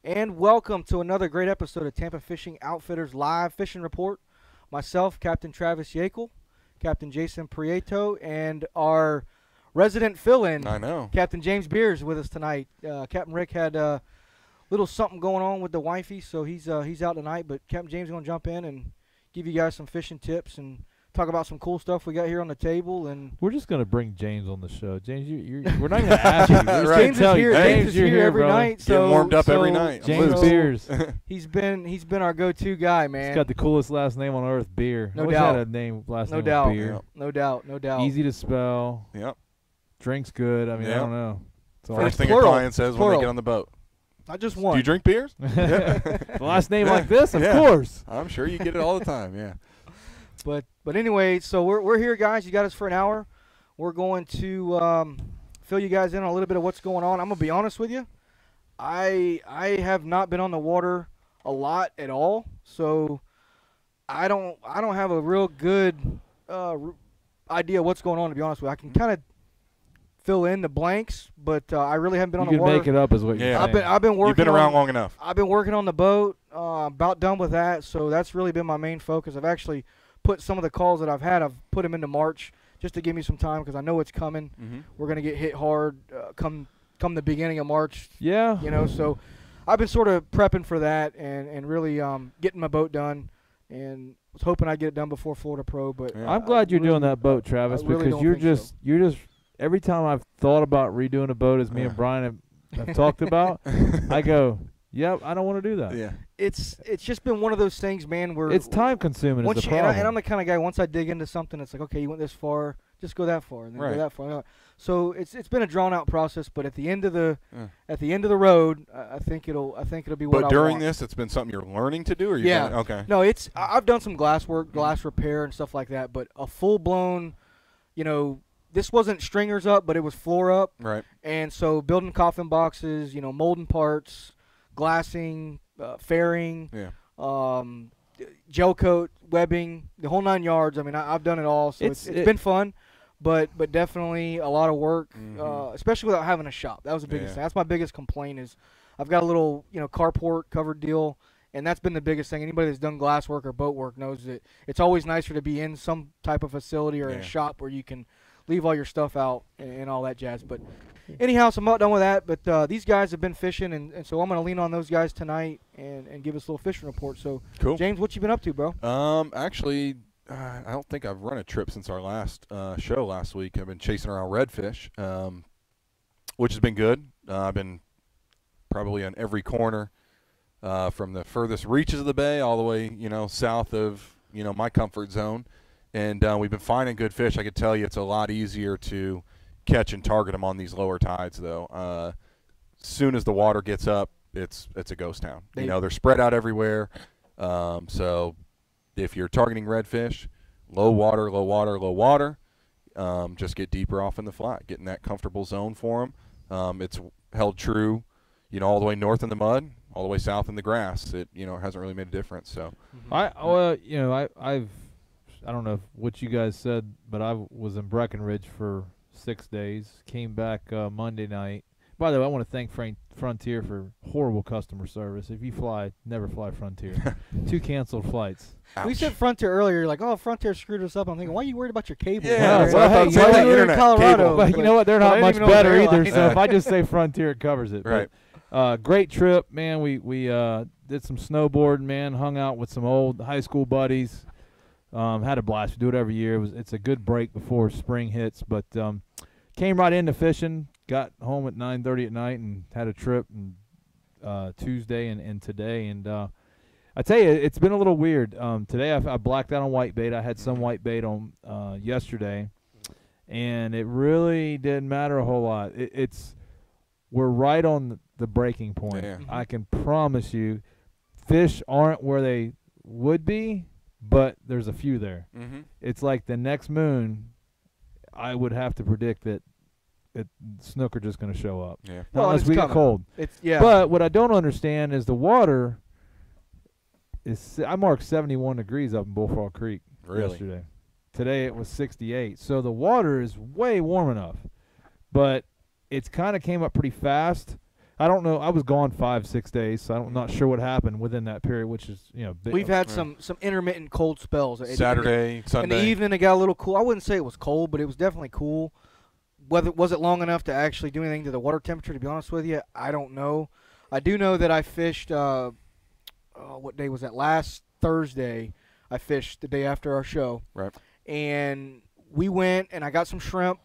And welcome to another great episode of Tampa Fishing Outfitters Live Fishing Report. Myself, Captain Travis Yaeckel, Captain Jason Prieto, and our resident fill-in, Captain James Beers, with us tonight. Captain Rick had a little something going on with the wifey, so he's out tonight. But Captain James is going to jump in and give you guys some fishing tips and talk about some cool stuff we got here on the table. And we're just going to bring James on the show. James, we're not going to ask you. Right. James is here. James is here every night. Getting warmed up every night. James Beers. He's been our go-to guy, man. He's got the coolest last name on earth, Beer. No doubt. Had a last name Beer. Yep. No doubt. Easy to spell. Yep. Drinks good. I mean, I don't know. First thing a client says when they get on the boat. Not just one. Do you drink beers? The last name like this, of course. I'm sure you get it all the time. Yeah. But anyway, so we're here, guys. You got us for an hour. We're going to fill you guys in on a little bit of what's going on. I'm gonna be honest with you. I have not been on the water a lot at all, so I don't have a real good idea what's going on. To be honest with you, I can kind of fill in the blanks, but I really haven't been on the water. You can make it up, is what you're saying. I've been working. You've been around long enough. I've been working on the boat. About done with that, so that's really been my main focus. I've actually put some of the calls that I've had, I've put them into March just to give me some time because I know it's coming. Mm-hmm. We're going to get hit hard come the beginning of March. Yeah. You know, so I've been sort of prepping for that and really getting my boat done, and was hoping I'd get it done before Florida Pro. But I'm glad you're doing that boat, Travis, because you're just every time I've thought about redoing a boat, as me and Brian have talked about, I go, yep, I don't want to do that. Yeah. It's just been one of those things, man, where it's time consuming is the problem. And I'm the kind of guy, once I dig into something, it's like, okay, you went this far, just go that far, and then go that far. So it's been a drawn out process, but at the end of the road, I think it'll be what I want. But during this, it's been something you're learning to do, or okay. No, I've done some glass work, glass repair, and stuff like that, but a full blown, this wasn't stringers up, but it was floor up. Right. And so building coffin boxes, molding parts, glassing, fairing, gel coat, webbing, the whole 9 yards. I mean, I've done it all, so it's been fun, but definitely a lot of work, especially without having a shop. That was the biggest thing. That's my biggest complaint is I've got a little, carport covered deal, and that's been the biggest thing. Anybody that's done glass work or boat work knows that it's always nicer to be in some type of facility or in a shop where you can leave all your stuff out and all that jazz. But anyhow, so I'm not done with that. But these guys have been fishing, and so I'm going to lean on those guys tonight and give us a little fishing report. So, cool. James, what you been up to, bro? Actually, I don't think I've run a trip since our last show last week. I've been chasing around redfish, which has been good. I've been probably on every corner from the furthest reaches of the bay all the way, south of, my comfort zone. And we've been finding good fish. I could tell you it's a lot easier to catch and target them on these lower tides, though. Soon as the water gets up, it's a ghost town. They're spread out everywhere. So if you're targeting redfish, low water, low water, low water, just get deeper off in the flat, get in that comfortable zone for them. It's held true, all the way north in the mud, all the way south in the grass. It hasn't really made a difference. So I don't know what you guys said, but I was in Breckenridge for 6 days. Came back Monday night. By the way, I want to thank Frontier for horrible customer service. If you fly, never fly Frontier. 2 canceled flights. Ouch. We said Frontier earlier. You're like, oh, Frontier screwed us up. I'm thinking, why are you worried about your cable? Yeah, well, hey, you're in Colorado. But you know what? They're not much better either. So if I just say Frontier, it covers it. Right. But, great trip, man. We did some snowboarding, man. Hung out with some old high school buddies. Had a blast. We do it every year. It's a good break before spring hits. But came right into fishing. Got home at 9:30 at night and had a trip and Tuesday and today. And I tell you, it's been a little weird. Today I blacked out on whitebait. I had some whitebait on yesterday, and it really didn't matter a whole lot. We're right on the breaking point. Yeah. I can promise you, fish aren't where they would be, but there's a few there. Mm-hmm. It's like the next moon, I would have to predict that snook are just going to show up. Yeah. Well, unless we get cold. Yeah. But what I don't understand is the water is. I marked 71 degrees up in Bullfrog Creek yesterday. Today it was 68. So the water is way warm enough, but it's kind of came up pretty fast. I don't know. I was gone 5-6 days, so I'm not sure what happened within that period, which is big. We've had some intermittent cold spells. Saturday, Sunday. In the evening, it got a little cool. I wouldn't say it was cold, but it was definitely cool. Was it long enough to actually do anything to the water temperature, to be honest with you? I don't know. I do know that I fished, what day was that? Last Thursday, I fished the day after our show. Right. And we went, and I got some shrimp,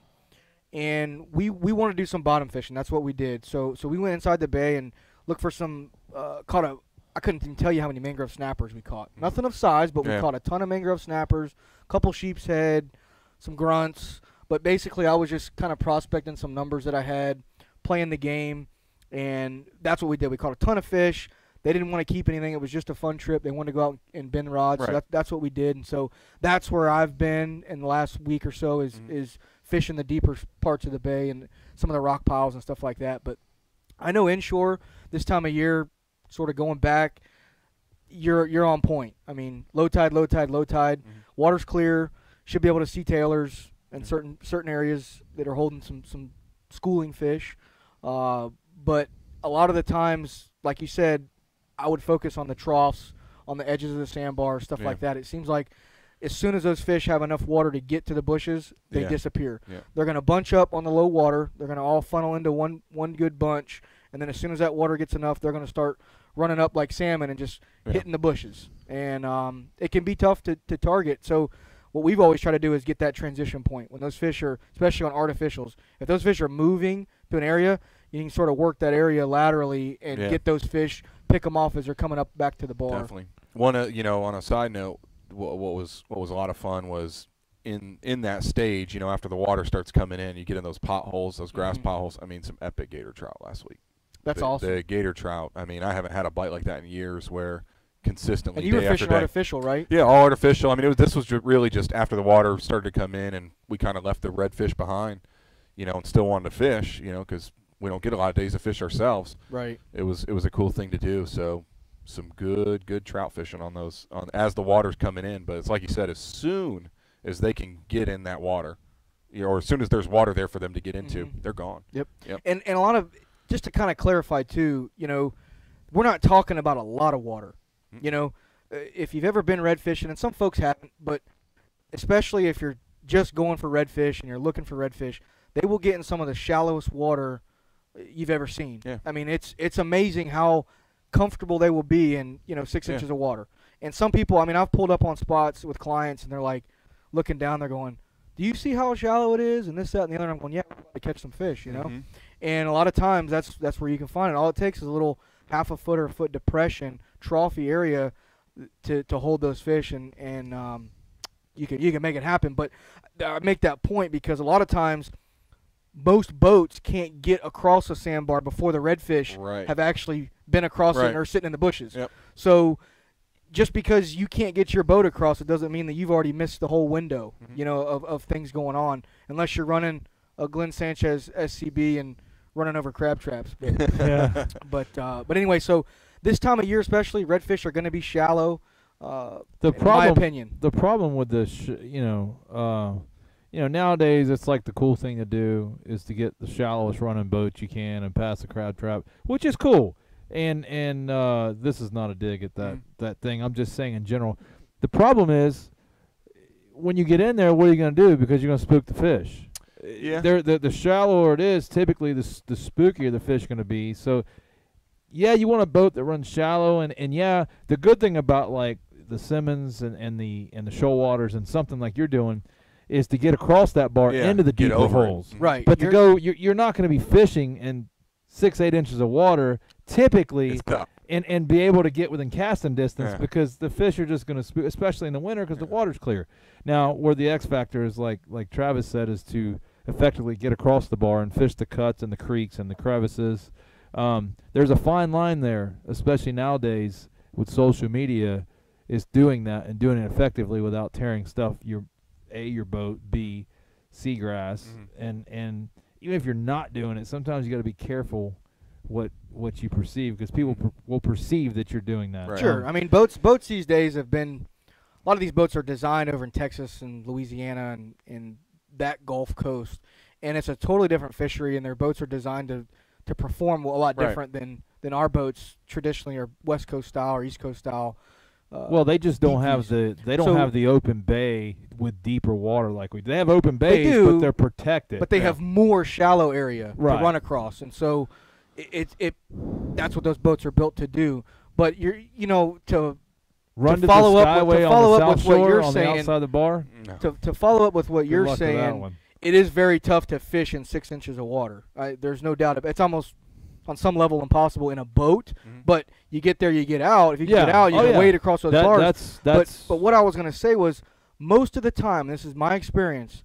and we wanted to do some bottom fishing. That's what we did. So we went inside the bay and looked for some, I couldn't even tell you how many mangrove snappers we caught. Nothing of size, but we caught a ton of mangrove snappers, a couple sheep's head, some grunts. But basically, I was just kind of prospecting some numbers that I had, playing the game, and that's what we did. We caught a ton of fish. They didn't want to keep anything. It was just a fun trip. They wanted to go out and bend rods. Right. So that's what we did. And so that's where I've been in the last week or so is fishing the deeper parts of the bay and some of the rock piles and stuff like that. But I know inshore this time of year, sort of going back, you're on point. I mean, low tide, low tide, low tide. Mm-hmm. Water's clear. Should be able to see tailors and certain areas that are holding some schooling fish. But a lot of the times, like you said, I would focus on the troughs, on the edges of the sandbar, stuff like that. It seems like as soon as those fish have enough water to get to the bushes, they disappear. Yeah. They're going to bunch up on the low water. They're going to all funnel into one good bunch. And then as soon as that water gets enough, they're going to start running up like salmon and just hitting the bushes. And it can be tough to target. So what we've always tried to do is get that transition point. When those fish are, especially on artificials, if those fish are moving to an area, you can sort of work that area laterally and get those fish, pick them off as they're coming up back to the bar. Definitely. One, on a side note, what was a lot of fun was in that stage, after the water starts coming in, you get in those potholes, those grass potholes. I mean, some epic gator trout last week. That's awesome. The gator trout. I mean, I haven't had a bite like that in years where consistently. And you were fishing day. artificial, right? Yeah, all artificial. I mean, this was really just after the water started to come in, and we kind of left the redfish behind, and still wanted to fish, because we don't get a lot of days to fish ourselves. Right. It was a cool thing to do. So some good trout fishing on those as the water's coming in. But it's like you said, as soon as they can get in that water, or as soon as there's water there for them to get into, they're gone. Yep. And a lot of, just to kind of clarify too, we're not talking about a lot of water. If you've ever been red fishing, and some folks haven't, but especially if you're just going for redfish and you're looking for redfish, they will get in some of the shallowest water you've ever seen. Yeah. I mean, it's amazing how comfortable they will be in 6 inches of water. And some people, I mean, I've pulled up on spots with clients, and they're like looking down, they're going, "Do you see how shallow it is?" And this, that, and the other. And I'm going, "Yeah, I'm to catch some fish," And a lot of times that's where you can find it. All it takes is a little half a foot or a foot depression, trophy area to hold those fish, and you can make it happen. But I make that point because a lot of times most boats can't get across a sandbar before the redfish Right. have actually been across it Right. and are sitting in the bushes. Yep. So just because you can't get your boat across, it doesn't mean that you've already missed the whole window, of things going on, unless you're running a Glenn Sanchez SCB and running over crab traps. But, Yeah. but anyway, so this time of year especially, redfish are going to be shallow. The in my opinion. The problem with this, nowadays it's like the cool thing to do is to get the shallowest running boat you can and pass the crab trap, which is cool. And this is not a dig at that thing. I'm just saying in general. The problem is when you get in there, what are you going to do? Because you're going to spook the fish. Yeah. The shallower it is, typically the spookier the fish going to be. So, yeah, you want a boat that runs shallow, and yeah, the good thing about like the Simmons and the shoal waters and something like you're doing is to get across that bar into the deeper holes. Right. But you're not going to be fishing in 6-8 inches of water typically and be able to get within casting distance because the fish are just going to spook, especially in the winter because the water's clear. Now, where the X factor is, like Travis said, is to effectively get across the bar and fish the cuts and the creeks and the crevices. There's a fine line there, especially nowadays with social media, is doing that and doing it effectively without tearing stuff, your boat, B, seagrass, and even if you're not doing it, sometimes you got to be careful what you perceive because people will perceive that you're doing that. Right. Sure. I mean, boats these days have been, a lot of these boats are designed over in Texas and Louisiana and that Gulf Coast, and it's a totally different fishery, and their boats are designed to perform a lot different than our boats traditionally are West Coast style or East Coast style. Well, they just don't have the open bay with deeper water like we do. They have open bays, but they're protected. But they have more shallow area to run across, and so that's what those boats are built to do. But to run to follow the up with what you're saying outside the bar. No. To follow up with what you're saying, it is very tough to fish in 6 inches of water. There's no doubt. It's almost on some level impossible in a boat, but you get there, you get out. If you get out, you can wade across those bars. But what I was going to say was, most of the time, this is my experience,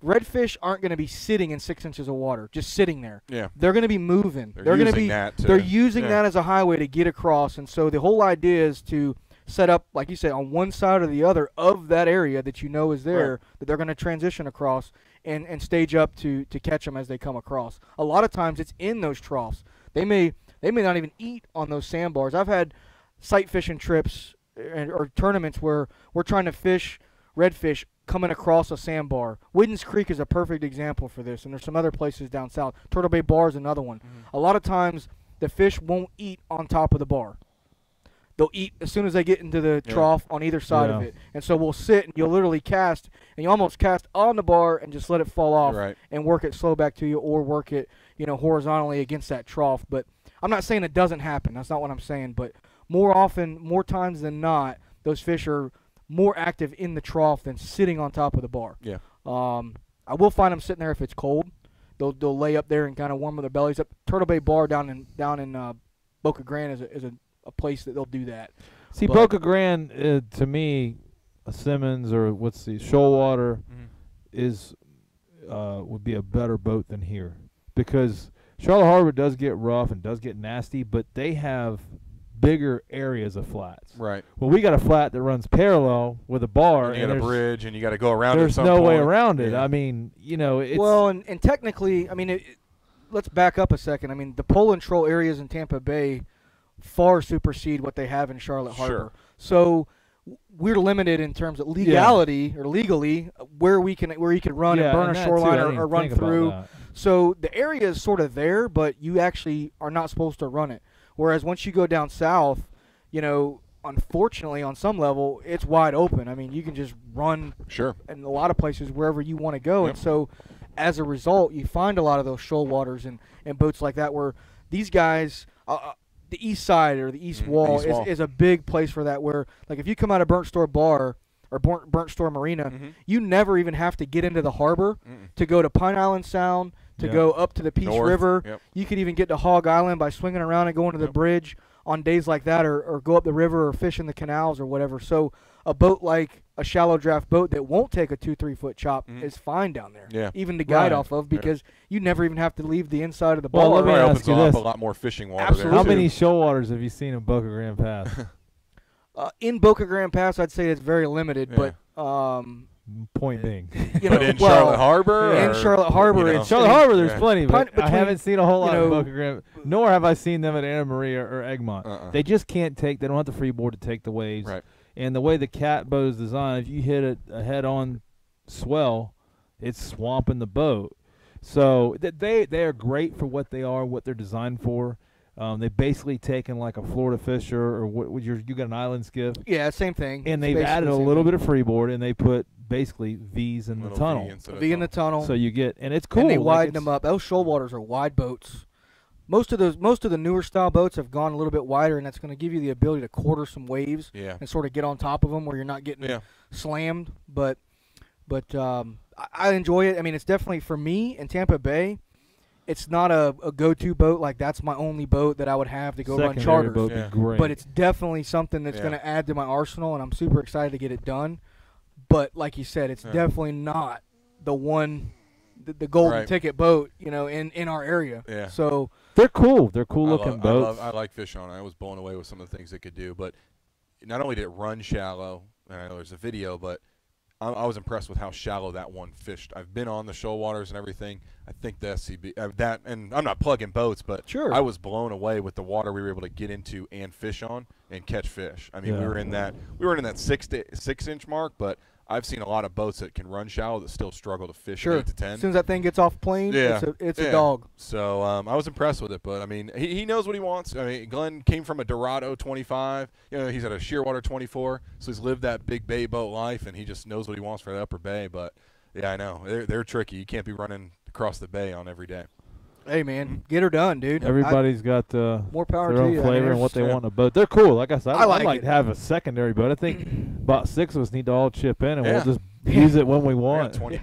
redfish aren't going to be sitting in 6 inches of water, just sitting there. Yeah. They're going to be moving. They're using that as a highway to get across, and so the whole idea is to set up, like you said, on one side or the other of that area that you know is there, that they're going to transition across and stage up to catch them as they come across. A lot of times it's in those troughs. They may not even eat on those sandbars. I've had sight fishing trips or tournaments where we're trying to fish redfish coming across a sandbar. Whiddens Creek is a perfect example for this, and there's some other places down south. Turtle Bay Bar is another one. A lot of times the fish won't eat on top of the bar. They'll eat as soon as they get into the trough on either side of it. And so we'll sit, and you'll literally cast, and you almost cast on the bar and just let it fall off and work it slow back to you, or work it, horizontally against that trough. But I'm not saying it doesn't happen. That's not what I'm saying. But more times than not, those fish are more active in the trough than sitting on top of the bar. Yeah. I will find them sitting there if it's cold. They'll lay up there and kind of warm their bellies up. Turtle Bay Bar down in Boca Grande is a place that they'll do that. See, Boca Grande, to me, a Simmons or shoal water would be a better boat than here, because Charlotte Harbor does get rough and does get nasty, but they have bigger areas of flats. Right. Well, we got a flat that runs parallel with a bar, and you got a bridge, and you got to go around. There's no way around it. I mean, it's and technically, I mean, let's back up a second. I mean, the pole and troll areas in Tampa Bay far supersede what they have in Charlotte Harbor. So we're limited in terms of legality or legally where you can run and burn a shoreline or run through. So the area is sort of there, but you actually are not supposed to run it. Whereas once you go down south, unfortunately on some level it's wide open. I mean, you can just run in a lot of places wherever you want to go. And so as a result, you find a lot of those shoal waters and boats like that where these guys the east side or the east wall is a big place for that, where like if you come out of Burnt Store Bar or Burnt Store Marina, you never even have to get into the harbor to go to Pine Island Sound, to go up to the Peace River. You could even get to Hog Island by swinging around and going to the bridge on days like that, or go up the river or fish in the canals or whatever. So a boat like a shallow draft boat that won't take a 2-3 foot chop is fine down there. Yeah. Even to guide off of, because you never even have to leave the inside of the Well, bar. let me It ask opens you up this. a lot more fishing water. Absolutely. There How too. many shoal waters have you seen in Boca Grande Pass? In Boca Grande Pass, I'd say it's very limited, but Point being. you But know, in Charlotte Harbor? in or, Charlotte Harbor, you know? it's- Charlotte Harbor, there's plenty, but I Between, haven't seen a whole lot you of know, Boca Grande, nor have I seen them at Anna Maria or Egmont. They just can't take. They don't have the freeboard to take the waves. Right. And the way the Capt boat is designed, if you hit a head-on swell, it's swamping the boat. So they are great for what they are, what they're designed for. They basically taken like a Florida Fisher or what you got an island skiff. Yeah, same thing. And It's they've added basically a the same little thing. bit of freeboard, and they put basically V's in the Little tunnel. V instead of V in the tunnel. So you get, and it's cool. And they like widen it's- them up. Those shoal waters are wide boats. Most of the newer style boats have gone a little bit wider, and that's going to give you the ability to quarter some waves and sort of get on top of them where you're not getting slammed. But I enjoy it. I mean, it's definitely for me in Tampa Bay. It's not a go-to boat. Like, that's my only boat that I would have to go run Secondary charters. boat would be great. But it's definitely something that's going to add to my arsenal, and I'm super excited to get it done. But like you said, it's definitely not the one, the golden ticket boat, you know, in our area. Yeah. So they're cool. They're cool looking boats. I like fishing on it. I was blown away with some of the things it could do. But not only did it run shallow, and I know there's a video, but I was impressed with how shallow that one fished. I've been on the shoal waters and everything. I think the SCB and I'm not plugging boats, but I was blown away with the water we were able to get into and fish on and catch fish. I mean, we were in that 6-inch mark, but I've seen a lot of boats that can run shallow that still struggle to fish 8 to 10. As soon as that thing gets off plane, it's a dog. So I was impressed with it, but I mean, he knows what he wants. I mean, Glenn came from a Dorado 25. You know, he's at a Shearwater 24, so he's lived that big bay boat life, and he just knows what he wants for the upper bay. But yeah, I know they're tricky. You can't be running across the bay on every day. Hey man, get her done, dude. Everybody's got more power their to own you. flavor and what they want in a boat. They're cool. Like I said, I like to have a secondary boat. I think about 6 of us need to all chip in, and we'll just Yeah. use it when we want. 20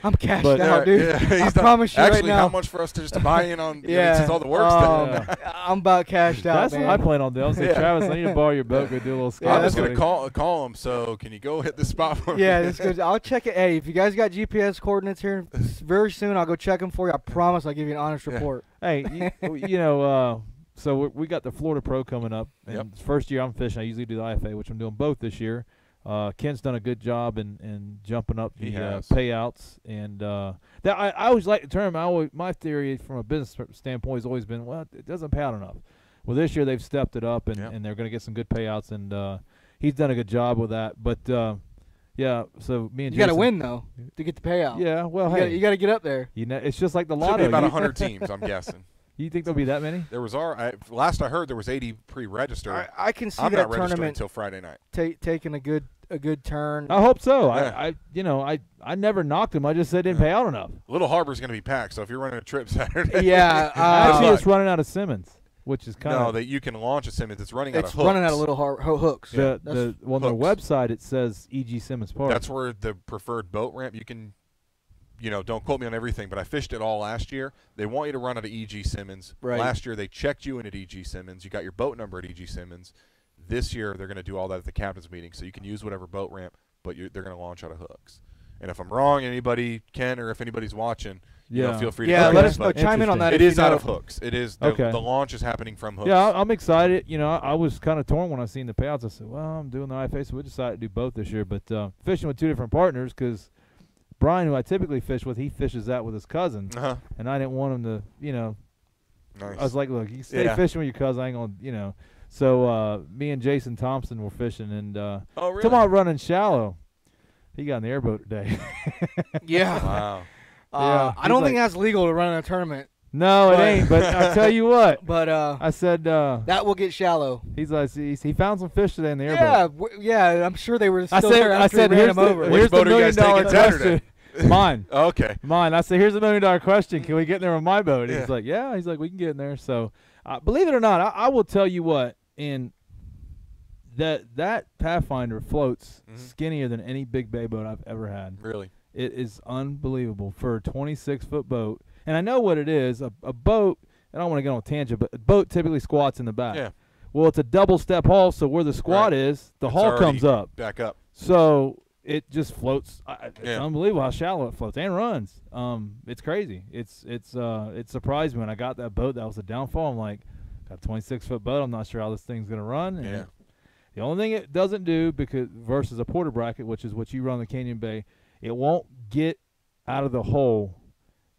I'm cashed out, dude. Yeah, I promise you actually, right now. how much for us to just buy in on since all the work's done? I'm about cashed out, That's man. what I plan on doing. I'll say, Travis, I need to borrow your boat. Go do a little scout. I'm just going to call him, so can you go hit this spot for me? Yeah, that's good. I'll check it. Hey, if you guys got GPS coordinates here, very soon I'll go check them for you. I promise I'll give you an honest report. Hey, you know, so we got the Florida Pro coming up. And first year I'm fishing. I usually do the IFA, which I'm doing both this year. Ken's done a good job in jumping up the payouts, and that I always like the term. My theory from a business standpoint has always been, well, it doesn't pay out enough. Well, this year they've stepped it up, and they're going to get some good payouts, and he's done a good job with that. But yeah, so me and you got to win though to get the payout. Yeah, well, you got to get up there. You know, it's just like the Should lotto. be about 100 teams, I'm guessing. You think there'll be that many? There was last I heard there was 80 pre-registered. I can see I'm that not registered tournament until Friday night. Taking a good turn. I hope so. Yeah. I never knocked him. I just said it didn't pay out enough. Little Harbor's going to be packed, so if you're running a trip Saturday. Yeah. Actually, it's running out of Simmons, which is kind of. No, that you can launch a Simmons. It's running out of hooks. It's running out of little hooks. On their website, it says E.G. Simmons Park. That's where the preferred boat ramp. You can, don't quote me on everything, but I fished it all last year. They want you to run out of E.G. Simmons. Right. Last year, they checked you in at E.G. Simmons. You got your boat number at E.G. Simmons. This year, they're going to do all that at the captain's meeting, so you can use whatever boat ramp, but they're going to launch out of hooks. And if I'm wrong, anybody can, or if anybody's watching, feel free to let us know. Chime in on that. It is out of hooks. It is the launch is happening from hooks. Yeah, I'm excited. I was kind of torn when I seen the payouts. I said, well, I'm doing the IFA, so we decided to do both this year. But fishing with two different partners, because Brian, who I typically fish with, he fishes that with his cousin, and I didn't want him to, Nice. I was like, look, you stay fishing with your cousin. I ain't gonna, So me and Jason Thompson were fishing, and talking about running shallow. He got in the airboat today. Yeah. Wow. I don't think that's legal to run in a tournament. No, it ain't. But I tell you what. But I said that will get shallow. He's like, he found some fish today in the airboat. Yeah. I'm sure they were still I there after said, he ran him over. Here's the $1 million question. Mine. Okay. Mine. I said, here's the $1 million question. Can we get in there on my boat? He's like, yeah. He's like, we can get in there. So, believe it or not, I will tell you what. In that Pathfinder floats skinnier than any big bay boat I've ever had. Really? It is unbelievable for a 26-foot boat. And I know what it is. A boat, and I don't want to get on a tangent, but a boat typically squats in the back. Yeah. Well, it's a double step haul, so where the squat is, the haul comes up. Back up. So it just floats. It's unbelievable how shallow it floats and runs. It's crazy. It surprised me when I got that boat. That was a downfall. I'm like, got a 26-foot boat. I'm not sure how this thing's going to run. And the only thing it doesn't do, because versus a porter bracket, which is what you run the Canyon Bay, it won't get out of the hole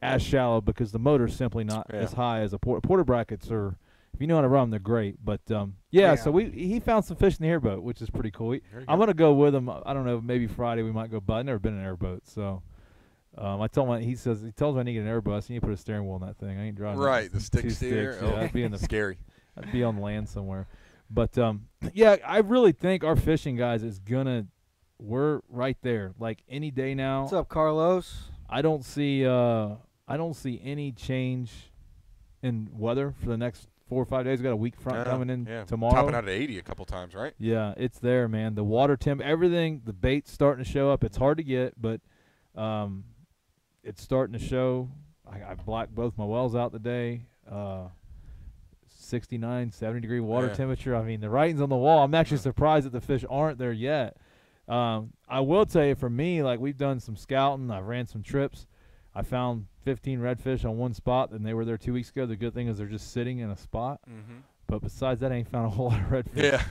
as shallow because the motor's simply not as high as a porter brackets are. If you know how to run them, they're great. But, so he found some fish in the airboat, which is pretty cool. I'm going to go with him. I don't know, maybe Friday we might go by. I've never been in an airboat. So I told him, he tells me I need to get an airbus. I need to put a steering wheel on that thing. I ain't driving. Right, the stick steer. Sticks. Yeah, I'd be in the, scary. I'd be on the land somewhere. But, I really think our fishing, guys, is going to – we're right there. Like any day now. What's up, Carlos? I don't see any change in weather for the next 4 or 5 days. We got a weak front coming in tomorrow. Topping out at 80 a couple times, right? Yeah, it's there, man. The water temp, everything, the bait's starting to show up. It's hard to get, but it's starting to show. I blacked both my wells out today. 69, 70-degree water temperature. I mean, the writing's on the wall. I'm actually surprised that the fish aren't there yet. I will tell you, for me, like we've done some scouting. I've ran some trips. I found 15 redfish on one spot, and they were there 2 weeks ago. The good thing is they're just sitting in a spot. But besides that, I ain't found a whole lot of redfish. Yeah.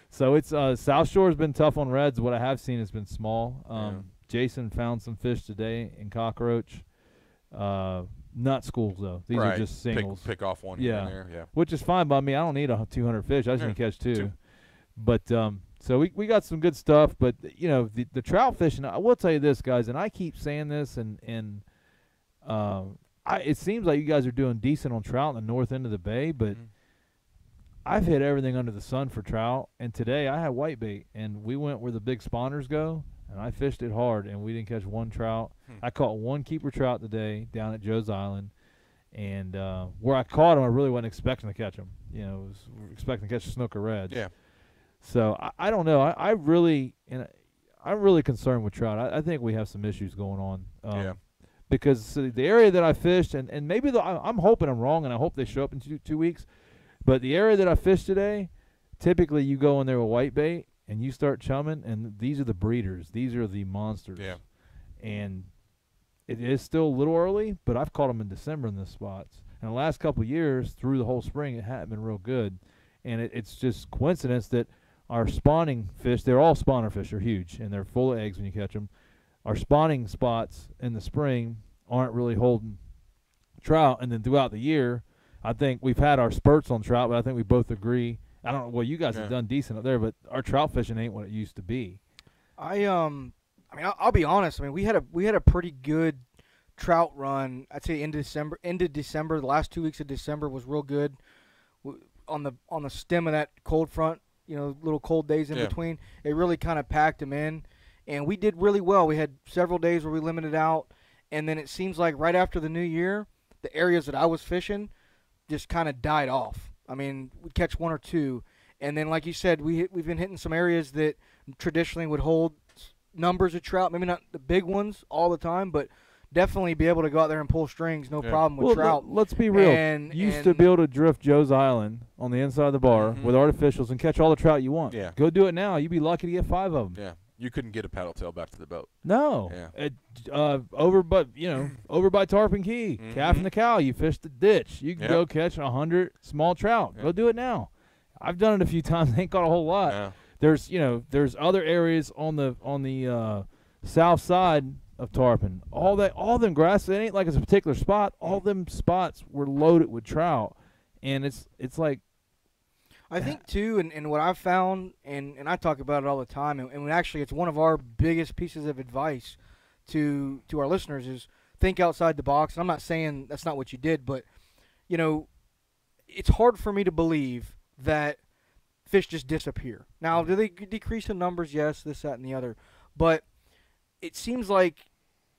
So it's South Shore's been tough on reds. What I have seen has been small. Jason found some fish today in cockroach. Not schools, though. These are just singles. Pick off one here and there. Which is fine by me. I don't need 200 fish. I just need to catch two. But so we got some good stuff. But, the trout fishing, I will tell you this, guys, and I keep saying this, and it seems like you guys are doing decent on trout in the north end of the bay, but I've hit everything under the sun for trout. And today I had whitebait, and we went where the big spawners go, and I fished it hard, and we didn't catch one trout. I caught one keeper trout today down at Joe's Island, and where I caught him, I really wasn't expecting to catch him. I was expecting to catch a snook or reds. Yeah. So I don't know. I'm really concerned with trout. I think we have some issues going on. Because the area that I fished, and maybe I'm hoping I'm wrong, and I hope they show up in 2 weeks, but the area that I fished today, typically you go in there with whitebait, and you start chumming, and these are the breeders. These are the monsters. Yeah. And it is still a little early, but I've caught them in December in these spots. And the last couple of years, through the whole spring, it hadn't been real good. And it's just coincidence that our spawning fish, they're all spawner fish, they're huge, and they're full of eggs when you catch them. Our spawning spots in the spring aren't really holding trout, and then throughout the year, I think we've had our spurts on trout, but I think we both agree. I don't know. Well, you guys have done decent up there, but our trout fishing ain't what it used to be. I'll be honest. I mean, we had a pretty good trout run. I'd say into December. The last 2 weeks of December was real good. On the stem of that cold front, little cold days in between, it really kind of packed them in, and we did really well. We had several days where we limited out, and then it seems like right after the new year, the areas that I was fishing just kind of died off. I mean, we'd catch one or two, and then like you said, we've been hitting some areas that traditionally would hold numbers of trout, maybe not the big ones all the time, but definitely be able to go out there and pull strings, no problem with trout. Let's be real. You used to be able to drift Joe's Island on the inside of the bar with artificials and catch all the trout you want. Yeah. Go do it now. You'd be lucky to get 5 of them. Yeah. You couldn't get a paddle tail back to the boat. No. Yeah. Over by Tarpon Key, Calf and the Cow, you fish the ditch. You can go catch 100 small trout. Go do it now. I've done it a few times. Ain't caught a whole lot. Yeah. There's other areas on the south side of Tarpon. All them grass, it ain't like it's a particular spot. All them spots were loaded with trout, and it's like. I think too, and what I've found, and I talk about it all the time, and actually it's one of our biggest pieces of advice to our listeners is think outside the box. And I'm not saying that's not what you did, but it's hard for me to believe that fish just disappear. Now, do they decrease in numbers? Yes, this, that, and the other, but it seems like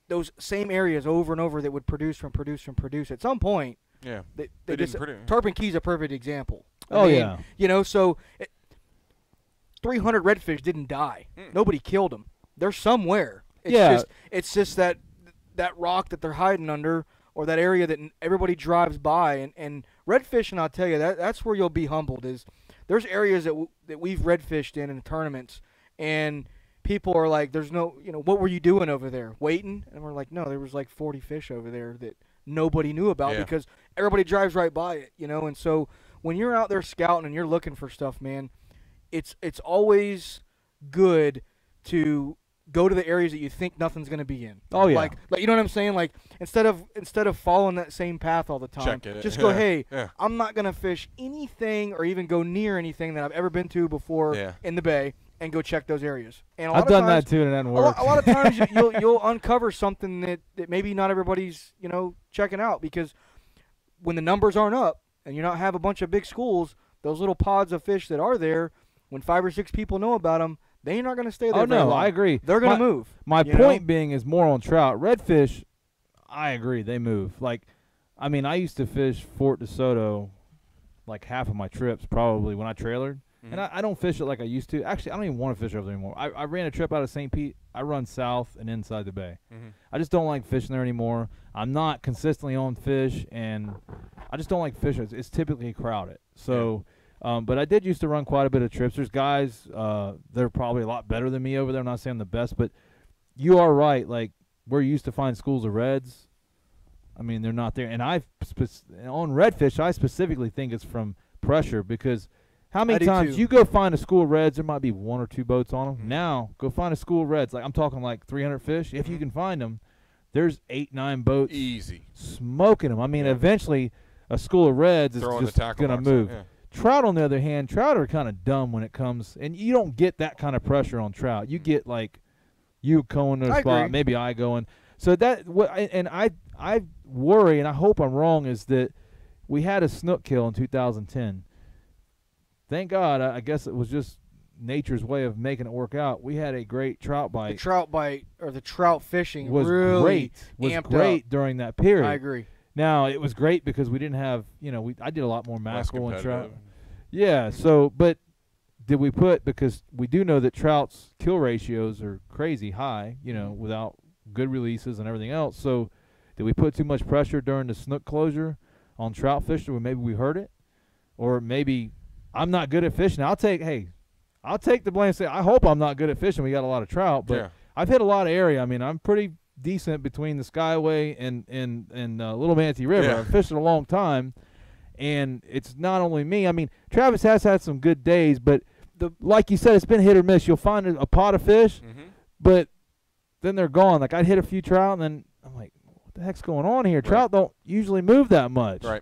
those same areas over and over that would produce at some point. Yeah, they just Tarpon Key's a perfect example. Yeah. So 300 redfish didn't die. Nobody killed them. They're somewhere. It's just that rock that they're hiding under, or that area that everybody drives by. And redfish, and I'll tell you, that's where you'll be humbled, is there's areas that we've redfished in tournaments, and people are like, there's no, what were you doing over there? Waiting? And we're like, no, there was like 40 fish over there that nobody knew about because everybody drives right by it, And so when you're out there scouting and you're looking for stuff, man, it's always good to go to the areas that you think nothing's going to be in. Oh yeah. Like you know what I'm saying? Like instead of following that same path all the time, just go, hey, I'm not going to fish anything or even go near anything that I've ever been to before in the bay, and go check those areas. And I've done that too, and it doesn't work. A lot of times you'll uncover something that maybe not everybody's checking out, because when the numbers aren't up and you don't have a bunch of big schools, those little pods of fish that are there, when 5 or 6 people know about them, they're not going to stay there. Oh no, long. I agree. They're going to move. My point being is more on trout. Redfish, I agree, they move. Like, I mean, I used to fish Fort DeSoto like half of my trips probably when I trailered. And I don't fish it like I used to. Actually, I don't even want to fish over there anymore. I ran a trip out of St. Pete. I run south and inside the bay. I just don't like fishing there anymore. I'm not consistently on fish, and I just don't like fishing. It's typically crowded. So, but I did used to run quite a bit of trips. There's guys that are probably a lot better than me over there. I'm not saying I'm the best, but you are right. Like, where you used to find schools of reds, I mean, they're not there. And on redfish, I specifically think it's from pressure, because – how many times you go find a school of reds, there might be 1 or 2 boats on them. Now, go find a school of reds. Like, I'm talking like 300 fish. If you can find them, there's 8, 9 boats easy smoking them. I mean, eventually a school of reds is just going to move. Trout, on the other hand, trout are kind of dumb when it comes, and you don't get that kind of pressure on trout. You get like you going to a spot, agree. maybe I going. So I worry, and I hope I'm wrong, is that we had a snook kill in 2010. Thank God, I guess it was just nature's way of making it work out. We had a great trout bite. The trout bite, or the trout fishing, was really great during that period. I agree. Now, it was great because we didn't have, I did a lot more mackerel and trout. Yeah, so, but did we because we do know that trout's kill ratios are crazy high, without good releases and everything else. So, did we put too much pressure during the snook closure on trout fish, or maybe we hurt it? Or maybe I'm not good at fishing. I'll take the blame and say, I hope I'm not good at fishing. We got a lot of trout, but I've hit a lot of area. I mean, I'm pretty decent between the Skyway and Little Manatee River. I've fished it a long time, and it's not only me. I mean, Travis has had some good days, but like you said, it's been hit or miss. You'll find a pot of fish, but then they're gone. Like, I'd hit a few trout, and then I'm like, what the heck's going on here? Trout don't usually move that much. Right.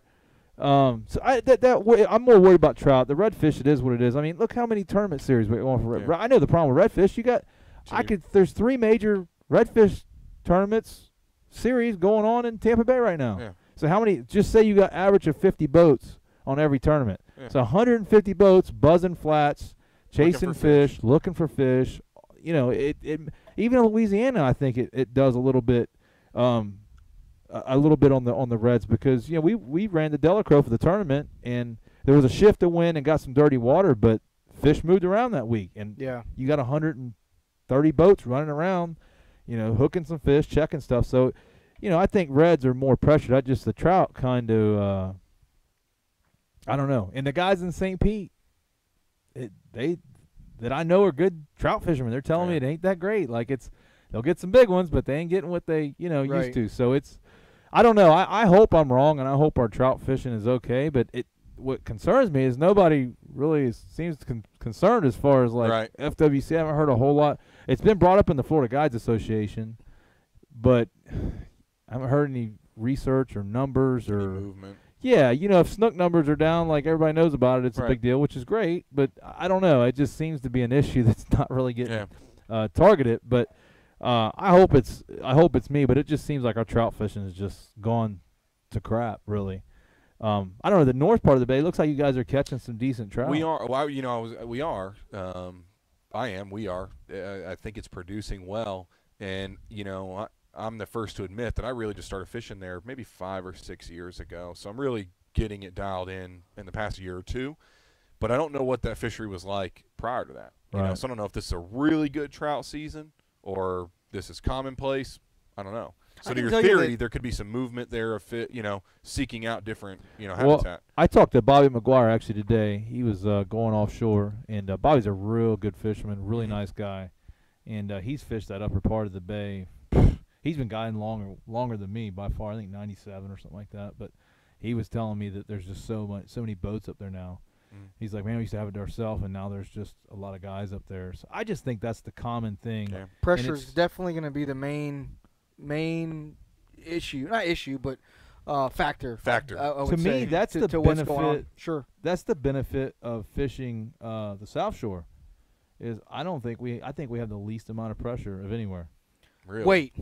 So I'm more worried about trout. The redfish, it is what it is. I mean, look how many tournament series we're going for. I know the problem with redfish. There's 3 major redfish tournaments series going on in Tampa Bay right now. Yeah. So how many? Just say you got average of 50 boats on every tournament. Yeah. So 150 boats buzzing flats, chasing fish, looking for fish. It even in Louisiana, I think it does a little bit. A little bit on the reds, because we ran the Delacroix for the tournament, and there was a shift of wind and got some dirty water, but fish moved around that week, and you got 130 boats running around, hooking some fish, checking stuff. So, I think reds are more pressured. The trout kind of, I don't know. And the guys in St. Pete, that I know are good trout fishermen. They're telling me it ain't that great. Like, they'll get some big ones, but they ain't getting what they used to. So I don't know. I hope I'm wrong, and I hope our trout fishing is okay. But what concerns me is nobody really seems concerned as far as FWC. I haven't heard a whole lot. It's been brought up in the Florida Guides Association, but I haven't heard any research or numbers or movement. Yeah, if snook numbers are down, like everybody knows about it, it's a big deal, which is great. But I don't know. It just seems to be an issue that's not really getting targeted. But I hope it's me, but it just seems like our trout fishing has just gone to crap, really. I don't know, the north part of the bay, looks like you guys are catching some decent trout. We are. Well, we are. I am. We are. I think it's producing well, and I'm the first to admit that I really just started fishing there maybe 5 or 6 years ago. So I'm really getting it dialed in the past year or two. But I don't know what that fishery was like prior to that. Right. So I don't know if this is a really good trout season or this is commonplace. I don't know. So to your theory, there could be some movement there of seeking out different habitat. Well, I talked to Bobby McGuire actually today. He was going offshore, and Bobby's a real good fisherman, really nice guy, and he's fished that upper part of the bay. He's been guiding longer than me by far. I think 97 or something like that. But he was telling me that there's just so many boats up there now. He's like, man, we used to have it to ourselves, and now there's just a lot of guys up there. So I just think that's the common thing. Yeah. Pressure is definitely going to be the main issue, not issue, but factor. I would to me, that's the benefit. Sure, that's the benefit of fishing the South Shore. I think we have the least amount of pressure of anywhere. Really? Wait.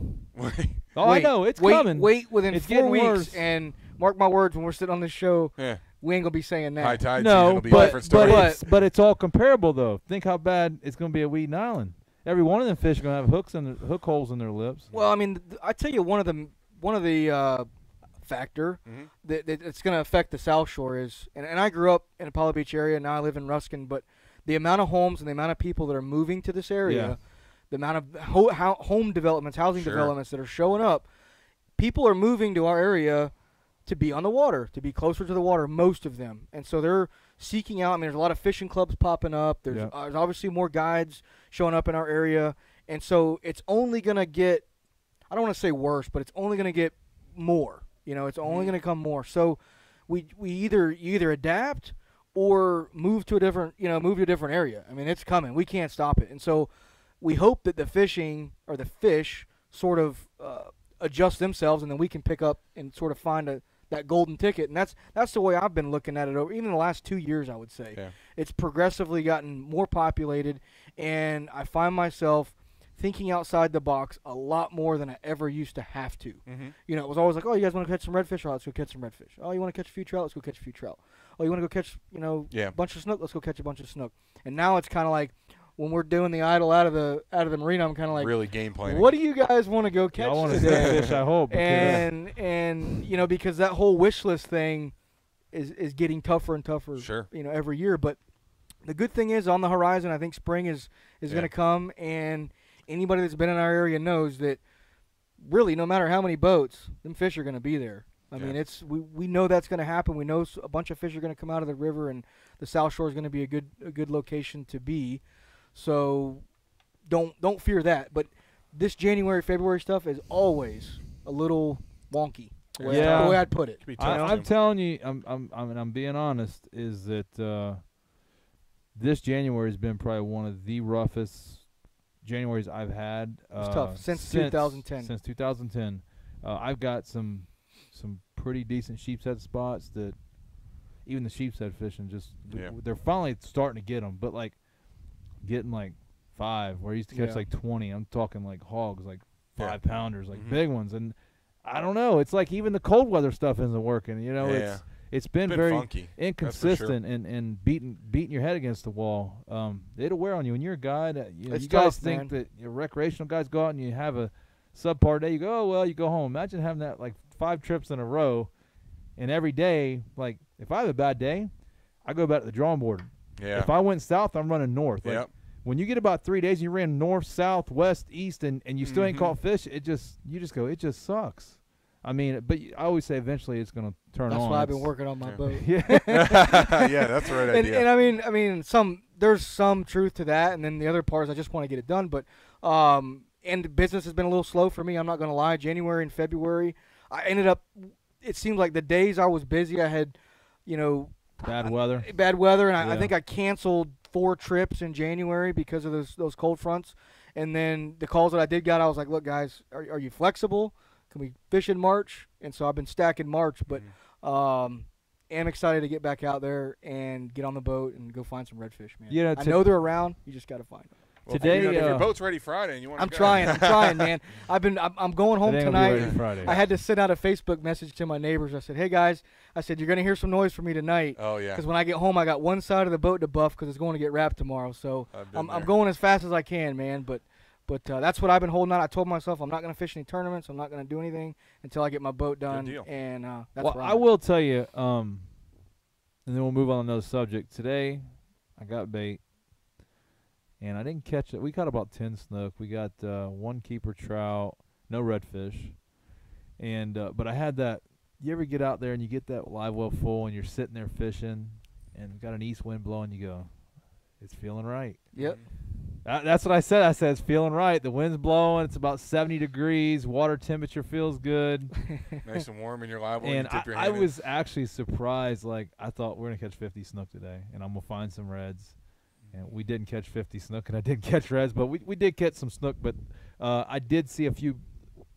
I know it's coming. Wait within it's 4 weeks, worse. And mark my words, when we're sitting on this show, we ain't gonna be saying that. High tide no, season will be a different story. But it's all comparable though. Think how bad it's gonna be at Weeden Island. Every one of them fish are gonna have hook holes in their lips. Well, I mean, I tell you, one of the factor that it's going to affect the South Shore is, and I grew up in the Apollo Beach area, now I live in Ruskin, but the amount of homes and the amount of people that are moving to this area, the amount of home developments, housing developments that are showing up, people are moving to our area to be on the water, to be closer to the water, most of them. And so they're seeking out, I mean, there's a lot of fishing clubs popping up. There's obviously more guides showing up in our area. And so it's only going to get, I don't want to say worse, but it's only going to get more. It's only going to come more. So we either adapt or move to a different area. I mean, it's coming. We can't stop it. And so we hope that the fishing or the fish sort of adjust themselves, and then we can pick up and sort of find that golden ticket. And that's the way I've been looking at it over even the last 2 years, I would say. Yeah. It's progressively gotten more populated, and I find myself thinking outside the box a lot more than I ever used to have to. It was always like, oh, you guys want to catch some redfish? Oh, let's go catch some redfish. Oh, you want to catch a few trout? Let's go catch a few trout. Oh, you want to go catch, a bunch of snook? Let's go catch a bunch of snook. And now it's kind of like when we're doing the idle out of the marina, I'm kind of like, really game planning. What do you guys want to go catch today? Fish, I hope. And because that whole wish list thing is getting tougher and tougher. Sure. Every year. But the good thing is on the horizon, I think spring is going to come, and anybody that's been in our area knows that really no matter how many boats, them fish are going to be there. I mean, we know that's going to happen. We know a bunch of fish are going to come out of the river, and the South Shore is going to be a good location to be. So don't fear that. But this January, February stuff is always a little wonky. The way I'd put it. I'm telling you, I'm being honest, is that this January has been probably one of the roughest Januaries I've had. It's tough since 2010. Since 2010, I've got some pretty decent sheepshead spots that even the sheepshead fishing they're finally starting to get them, but like getting like 5 where I used to catch like 20. I'm talking like hogs, like 5-pounders, like big ones. And I don't know. It's like even the cold weather stuff isn't working. It's been very funky. Inconsistent and beating your head against the wall. It'll wear on you. When you're a guide, you guys tough, think that your recreational guys go out and you have a subpar day. You go, oh, well, you go home. Imagine having that like 5 trips in a row, and every day, like if I have a bad day, I go back to the drawing board. Yeah. If I went south, I'm running north. Like, when you get about 3 days, and you ran north, south, west, east, and you still ain't caught fish. You just go, it just sucks. I mean, but I always say eventually it's going to turn on. That's why I've been working on my boat. Yeah, that's the right idea. And I mean, there's some truth to that, and then the other part is I just want to get it done. But and business has been a little slow for me. I'm not going to lie. January and February, I ended up. It seemed like the days I was busy, I had, bad weather, and I think I canceled 4 trips in January because of those cold fronts. And then the calls that I did get, I was like, look, guys, are you flexible? Can we fish in March? And so I've been stacking March, but am excited to get back out there and get on the boat and go find some redfish, man. I know they're around. You just got to find them. Well, today, if your boat's ready Friday and you want to I'm trying, man. I'm going home tonight. I had to send out a Facebook message to my neighbors. I said, hey, guys, you're going to hear some noise from me tonight. Oh, yeah. Because when I get home, I got one side of the boat to buff because it's going to get wrapped tomorrow. So I'm going as fast as I can, man. But that's what I've been holding out. I told myself I'm not going to fish any tournaments. I'm not going to do anything until I get my boat done. Good deal. And that's well, I will tell you, and then we'll move on to another subject. Today, I got bait, and I didn't catch it. We caught about 10 snook. We got 1 keeper trout, no redfish. And but I had that. You ever get out there and you get that live well full and you're sitting there fishing and got an east wind blowing, you go, it's feeling right. Yep. That's what I said. I said it's feeling right. The wind's blowing. It's about 70 degrees. Water temperature feels good. Nice and warm in your live well. And you tip your I hand in. was actually surprised. Like, I thought we're going to catch 50 snook today, and I'm going to find some reds. And we didn't catch 50 snook, and I did catch reds, but we did catch some snook. But I did see a few,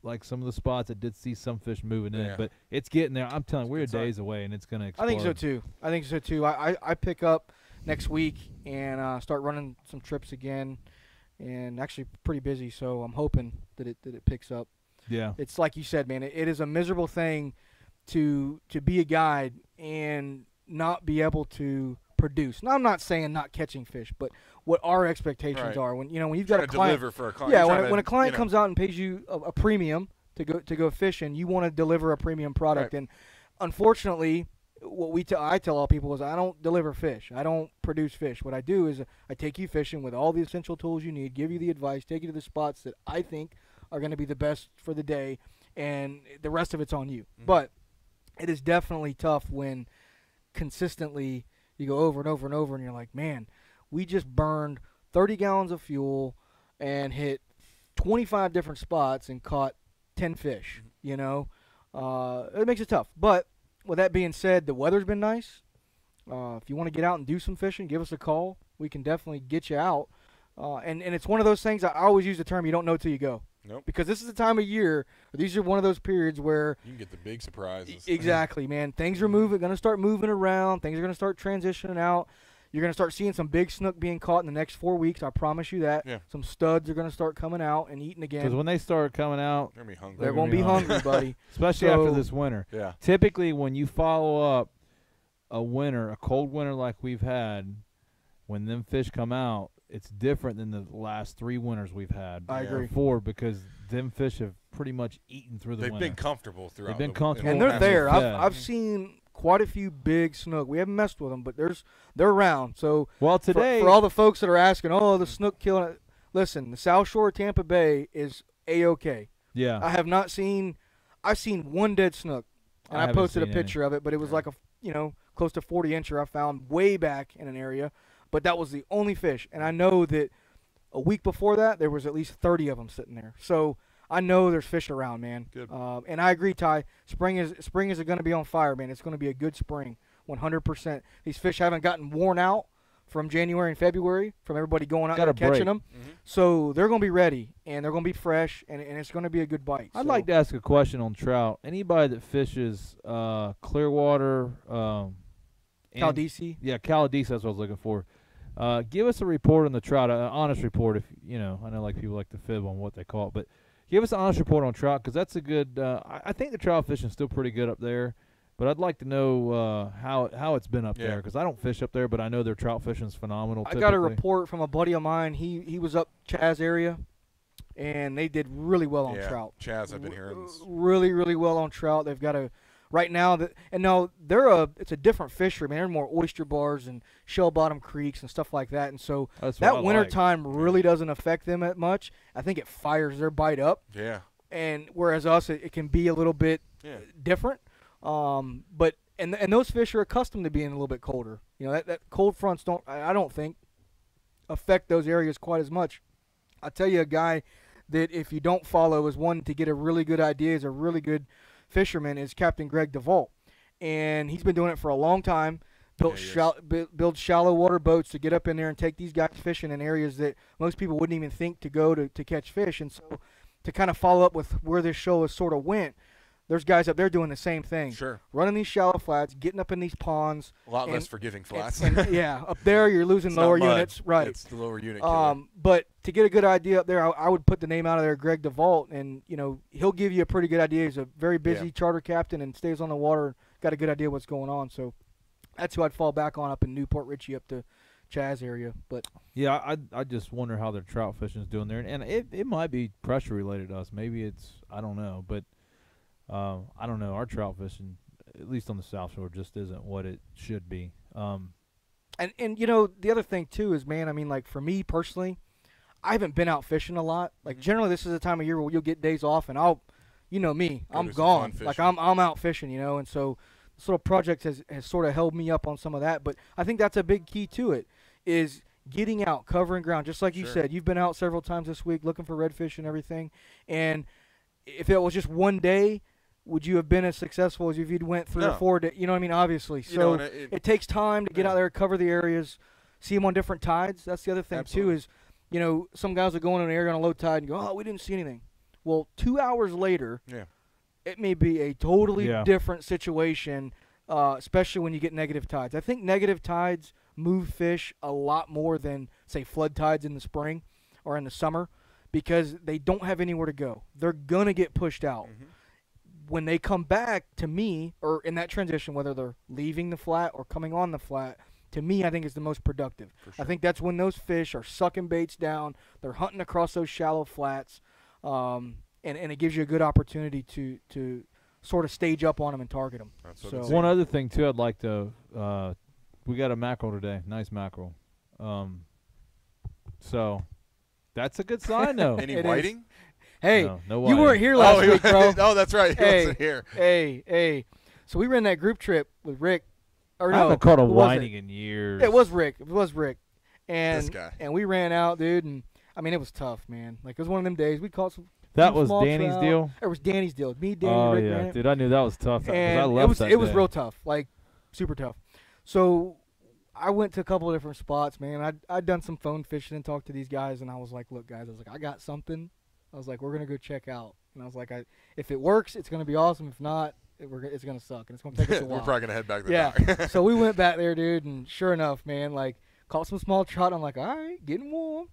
like some of the spots, I did see some fish moving in. But it's getting there. I'm telling you, we're days away, and it's going to explode. I think so, too. I pick up next week and start running some trips again, and actually pretty busy, so I'm hoping that it picks up. Yeah. It's like you said, man, it is a miserable thing to be a guide and not be able to produce. Now, I'm not saying not catching fish, but what our expectations are when you've got a client deliver for a client. Yeah, when a client comes out and pays you a premium to go fishing, you want to deliver a premium product. And unfortunately, what I tell all people is I don't deliver fish. I don't produce fish. What I do is I take you fishing with all the essential tools you need, give you the advice, take you to the spots that I think are going to be the best for the day, and the rest of it's on you. But it is definitely tough when consistently you go over and over and over, and you're like, man, we just burned 30 gallons of fuel and hit 25 different spots and caught 10 fish, It makes it tough. But with that being said, the weather's been nice. If you want to get out and do some fishing, give us a call. We can definitely get you out. And it's one of those things, I always use the term, you don't know till you go. Nope. Because this is the time of year, these are one of those periods where you can get the big surprises. Exactly, man. Things are going to start moving around. Things are going to start transitioning out. You're going to start seeing some big snook being caught in the next 4 weeks. I promise you that. Yeah. Some studs are going to start coming out and eating again. Because when they start coming out, they're going to be hungry, buddy. Especially after this winter. Yeah. Typically, when you follow up a cold winter like we've had, when them fish come out, it's different than the last 3 winters we've had. I agree. Before, because them fish have pretty much eaten through the winter. They've been comfortable throughout. They've been comfortable. And they're there. I've seen quite a few big snook. We haven't messed with them, but they're around. So today, for all the folks that are asking, the snook killing it, listen, the South Shore of Tampa Bay is A-OK. Yeah. I've seen one dead snook, and I posted a picture of it, but it was like a close to 40-incher I found way back in an area. But that was the only fish. And I know that a week before that, there was at least 30 of them sitting there. So I know there's fish around, man. Good. And I agree, Ty. Spring is going to be on fire, man. It's going to be a good spring, 100%. These fish haven't gotten worn out from January and February, from everybody going out and catching them. So they're going to be ready, and they're going to be fresh, and it's going to be a good bite. I'd like to ask a question on trout. Anybody that fishes Clearwater, Caldisi? Yeah, Caldisi, that's what I was looking for. Give us a report on the trout, an honest report. If I know like people like to fib on what they call it, but give us an honest report on trout, because that's a good. I think the trout fishing is still pretty good up there, but I'd like to know how it's been up there, because I don't fish up there, but I know their trout fishing is phenomenal. I got a report from a buddy of mine. He was up Chaz area, and they did really well on trout. Chaz, I've been hearing really, really well on trout. They've got it's a different fishery, man. They're more oyster bars and shell bottom creeks and stuff like that. And so that winter time really doesn't affect them that much. I think it fires their bite up. Yeah. And whereas us, it can be a little bit different. But those fish are accustomed to being a little bit colder. That cold fronts I don't think affect those areas quite as much. I'll tell you a guy that if you don't follow is one to get a really good idea, is a really good fisherman, is Captain Greg DeVault, and he's been doing it for a long time. Build shallow water boats to get up in there and take these guys fishing in areas that most people wouldn't even think to go to catch fish. And so to kind of follow up with where this show has sort of went, there's guys up there doing the same thing. Sure. Running these shallow flats, getting up in these ponds. A lot less forgiving flats. Up there you're losing lower units. Right. It's the lower unit. But to get a good idea up there, I would put the name out of there, Greg DeVault, and he'll give you a pretty good idea. He's a very busy charter captain and stays on the water. Got a good idea what's going on. So that's who I'd fall back on up in Newport Richey up to Chaz area. But yeah, I just wonder how their trout fishing is doing there, and it might be pressure related to us. Maybe I don't know, but I don't know. Our trout fishing, at least on the South Shore, just isn't what it should be. And the other thing too is, man, I mean, like for me personally, I haven't been out fishing a lot. Like generally, this is the time of year where you'll get days off, and I'll you know me, I'm gone. Like I'm out fishing, and so this little project has sort of held me up on some of that. But I think that's a big key to it, is getting out, covering ground. Just like you said, you've been out several times this week looking for redfish and everything. And if it was just one day, would you have been as successful as if you'd went 3 or 4 days? You know what I mean? Obviously. So it takes time to get out there, cover the areas, see them on different tides. That's the other thing, too, is, some guys are going in an area on a low tide and go, oh, we didn't see anything. Well, 2 hours later, it may be a totally different situation, especially when you get negative tides. I think negative tides move fish a lot more than, say, flood tides in the spring or in the summer, because they don't have anywhere to go. They're going to get pushed out. When they come back, to me, or in that transition, whether they're leaving the flat or coming on the flat, to me, I think is the most productive. I think that's when those fish are sucking baits down. They're hunting across those shallow flats, and it gives you a good opportunity to sort of stage up on them and target them. So one other thing, too, I'd like to we got a mackerel today, nice mackerel. So that's a good sign, though. Any whiting? Hey, no you weren't here last week, bro. Oh, that's right. He wasn't here. Hey. So we ran that group trip with Rick. I haven't caught a whiting in years. It was Rick. And, this guy. And we ran out, dude, and, I mean, it was tough, man. Like, it was one of them days. We caught some That was small Danny's trout. deal? It was Danny's deal. Me, Danny, Rick ran it. Dude, I knew that was tough. And I loved that it was day. real tough, like, super tough. So I went to a couple of different spots, man. I'd done some phone fishing and talked to these guys, and I was like, look, guys, I got something. I was like, we're going to go check out. And I was like, if it works, it's going to be awesome. If not, it's going to suck, and it's going to take us a while. We're probably going to head back to the dock. So we went back there, dude, and sure enough, man, like, caught some small trout. I'm like, all right, getting warm.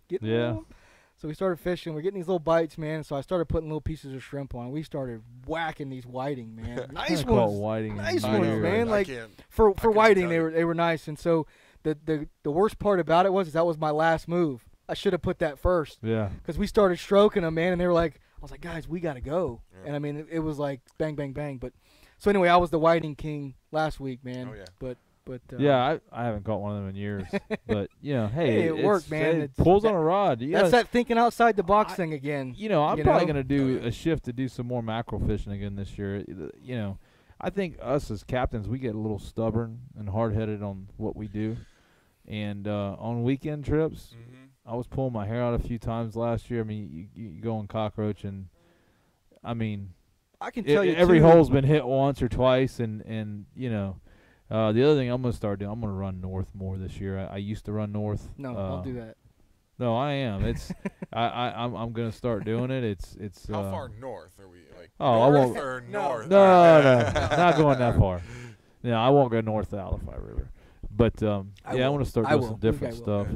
So we started fishing. We're getting these little bites, man. So I started putting little pieces of shrimp on. We started whacking these whiting, man. Nice ones. Nice ones, man. Like, for whiting, they were nice. And so the worst part about it was that was my last move. I should have put that first. Yeah. Because we started stroking them, man, and they were like, I was like, guys, we got to go. Yeah. And, I mean, it was like bang, bang, bang. But so, anyway, I was the whiting king last week, man. Oh, yeah. But yeah, I haven't caught one of them in years. But, hey, it worked, man. It pulls on a rod. That's that thinking outside the box thing again. I'm probably going to do a shift to do some more mackerel fishing again this year. I think us as captains, we get a little stubborn and hard-headed on what we do. And on weekend trips, I was pulling my hair out a few times last year. I mean, you go on cockroach, and, I mean, I can tell you every hole's been hit once or twice, and the other thing I'm going to start doing, I'm going to run north more this year. I used to run north. No, don't do that. No, I am. It's I'm going to start doing it. It's how far north are we? Like I won't. Or north? No, not going that far. No, I won't go north to Alify River. But I want to start doing some different stuff.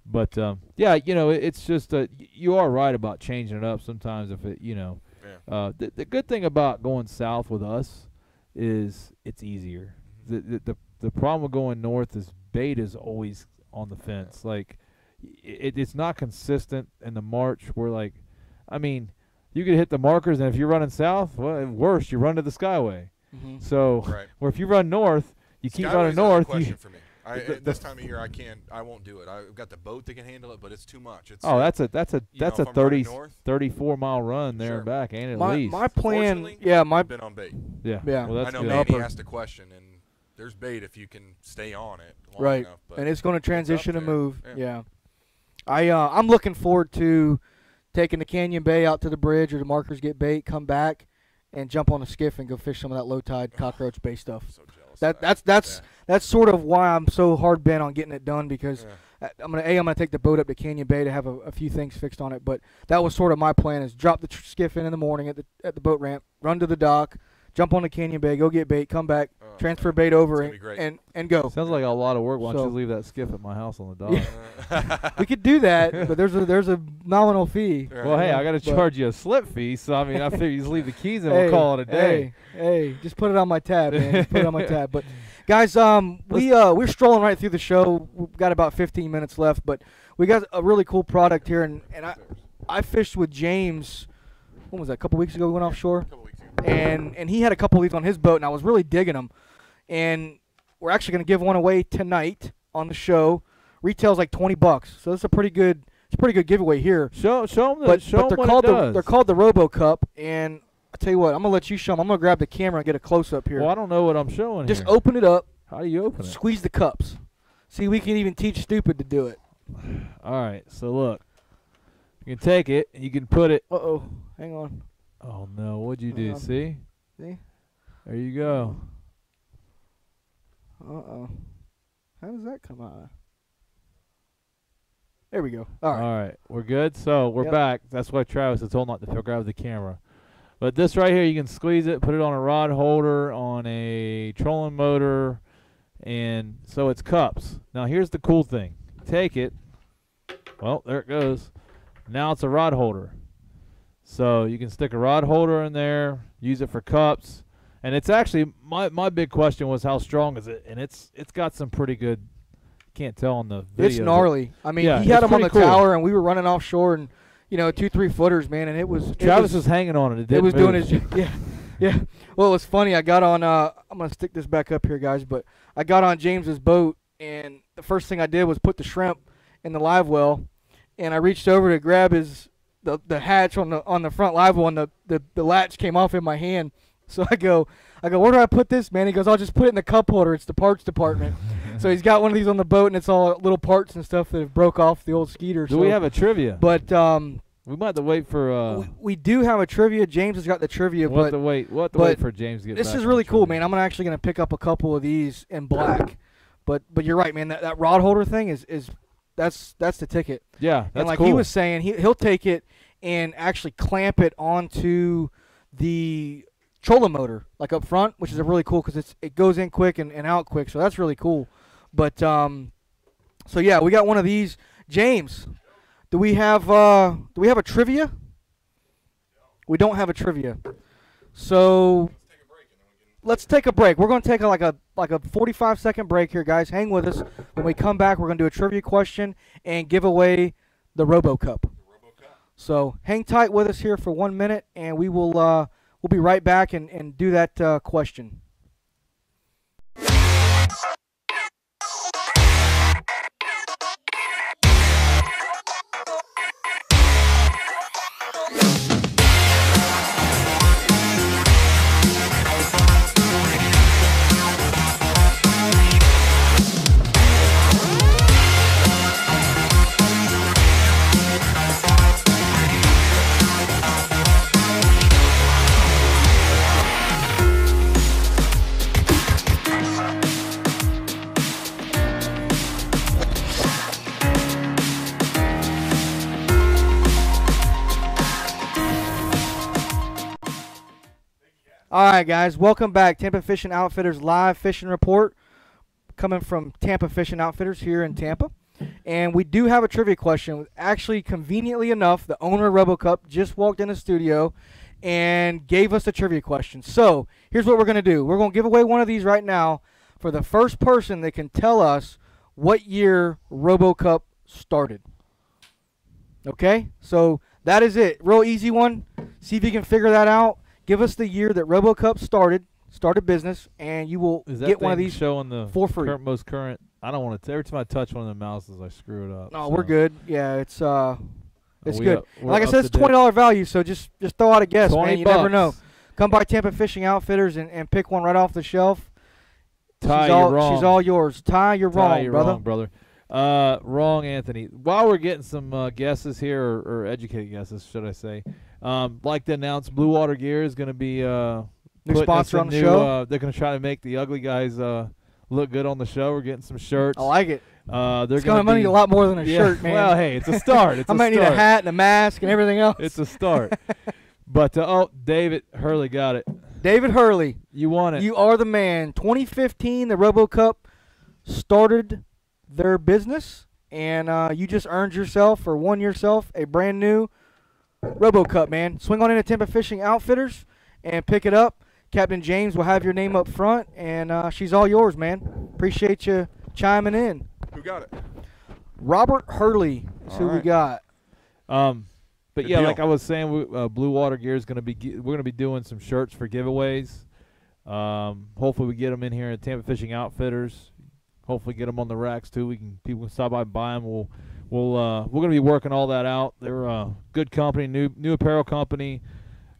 But it's just you are right about changing it up sometimes. If it, the good thing about going south with us is it's easier. The problem with going north is bait is always on the fence. Like it's not consistent in the march. Where like, I mean, you could hit the markers, and if you're running south, well, worse, you run to the Skyway. So where if you run north, you keep running north. Question for me. This time of year, I won't do it. I've got the boat that can handle it, but it's too much. It's that's a 34 mile run there and back, and at least. My plan, I've been on bait. Yeah. Well, that's I know Manny asked a question, and there's bait if you can stay on it long enough. But and it's going to transition and move. Yeah. I'm looking forward to taking the Canyon Bay out to the bridge, or the markers get bait, come back, and jump on a skiff and go fish some of that low tide cockroach bay stuff. So jealous. That's sort of why I'm so hard bent on getting it done, because I'm gonna take the boat up to Canyon Bay to have a few things fixed on it. But that was sort of my plan: is drop the skiff in the morning at the boat ramp, run to the dock, jump on the Canyon Bay, go get bait, come back, transfer bait over, and go. Sounds like a lot of work. Why don't you leave that skiff at my house on the dock? Yeah. We could do that, but there's a nominal fee. Well, hey, I got to charge you a slip fee, so I mean, I figure you just leave the keys and we'll call it a day. Hey, just put it on my tab, man. Just put it on my tab. But guys, we're strolling right through the show. We've got about 15 minutes left, but we got a really cool product here, and I fished with James. When was that? A couple weeks ago, we went offshore. And he had a couple of these on his boat, and I was really digging them. And we're actually going to give one away tonight on the show. Retails like $20, so that's a pretty good giveaway here. Show them they're called the Robo Cup, and I tell you what, I'm gonna let you show them. I'm gonna grab the camera and get a close up here. Well, I don't know what I'm showing. Just here. open it up. How do you open it? Squeeze the cups. See, we can even teach stupid to do it. All right. So look, you can take it. You can put it. Uh-oh. Hang on. Oh no! What'd you do? See? See? There you go. Uh-oh. How does that come out? There we go. All right. All right. We're good. So we're back. That's why Travis is told not to grab the camera. But this right here, you can squeeze it, put it on a rod holder, on a trolling motor, and so it's cups. Now here's the cool thing. Take it. Well, there it goes. Now it's a rod holder. So you can stick a rod holder in there, use it for cups. And it's actually, my big question was how strong is it? And it's got some pretty good, can't tell on the video. It's gnarly. I mean, yeah, he had them on the cool. tower, and we were running offshore, and, 2-3 footers, man, and it was. Travis was hanging on it. It was doing his, yeah. Well, it was funny. I got on, I'm going to stick this back up here, guys, but I got on James's boat, and the first thing I did was put the shrimp in the live well, and I reached over to grab the hatch on the front live well, and the latch came off in my hand. So I go, where do I put this, man? He goes, I'll just put it in the cup holder. It's the parts department. So he's got one of these on the boat, and it's all little parts and stuff that have broke off the old Skeeter. Do we have a trivia? But we might have to wait for. We do have a trivia. James has got the trivia, we'll have to wait for James to get. This is really cool, man. I'm actually gonna pick up a couple of these in black. But you're right, man. That rod holder thing is that's the ticket. Yeah, that's and like cool. he was saying, he'll take it and actually clamp it onto the trolling motor, like up front, which is a really cool because it goes in quick and out quick, so that's really cool. But so yeah, we got one of these. James, do we have a trivia? We don't have a trivia. So let's take a break. We're going to take like a 45-second break here, guys. Hang with us. When we come back, we're going to do a trivia question and give away the RoboCup. So hang tight with us here for 1 minute, and we will we'll be right back and do that question. All right, guys, welcome back. Tampa Fishing Outfitters live fishing report coming from Tampa Fishing Outfitters here in Tampa. And we do have a trivia question. Actually, conveniently enough, the owner of RoboCup just walked in the studio and gave us a trivia question. So here's what we're going to do. We're going to give away one of these right now for the first person that can tell us what year RoboCup started. Okay? So that is it. Real easy one. See if you can figure that out. Give us the year that RoboCup started business, and you will get one of these showing the for free. Most current. I don't want to. Every time I touch one of the mouses, I screw it up. No, so. we're good. Yeah, it's good. We're like I said, it's $20 value, so just throw out a guess, man. You never know. Come by Tampa Fishing Outfitters and pick one right off the shelf. Ty, you're wrong. She's all yours. Ty, you're wrong, brother. Wrong, Anthony. While we're getting some guesses here, or educated guesses, should I say, like to announce Blue Water Gear is going to be new sponsor on the show. They're going to try to make the ugly guys look good on the show. We're getting some shirts. I like it. They're going to money a lot more than a shirt, man. Well, hey, it's a start. I might need a hat and a mask and everything else. It's a start. But David Hurley got it. David Hurley, you won it. You are the man. 2015, the RoboCup started their business, and you just earned yourself or won yourself a brand new RoboCup, man. Swing on into Tampa Fishing Outfitters and pick it up. Captain James will have your name up front, and she's all yours, man. Appreciate you chiming in. Who got it? Robert Hurley is who we got. But yeah, like I was saying, Blue Water Gear is going to be. We're going to be doing some shirts for giveaways. Hopefully, we get them in here at Tampa Fishing Outfitters. Hopefully, get them on the racks too. People can stop by and buy them. We're going to be working all that out. They're a good company, new apparel company.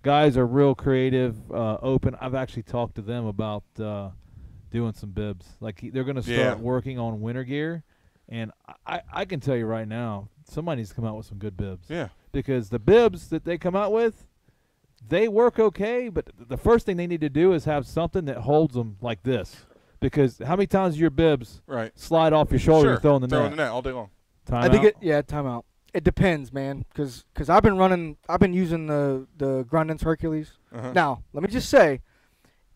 guys are real creative, open. I've actually talked to them about doing some bibs. Like they're going to start working on winter gear, and I can tell you right now, somebody needs to come out with some good bibs. Yeah. Because the bibs that they come out with, they work okay, but the first thing they need to do is have something that holds them like this. Because how many times do your bibs slide off your shoulder and throw in the net? Throw in the net all day long. I think timeout. It depends, man. Because I've been using the Grundens Hercules. Now, let me just say,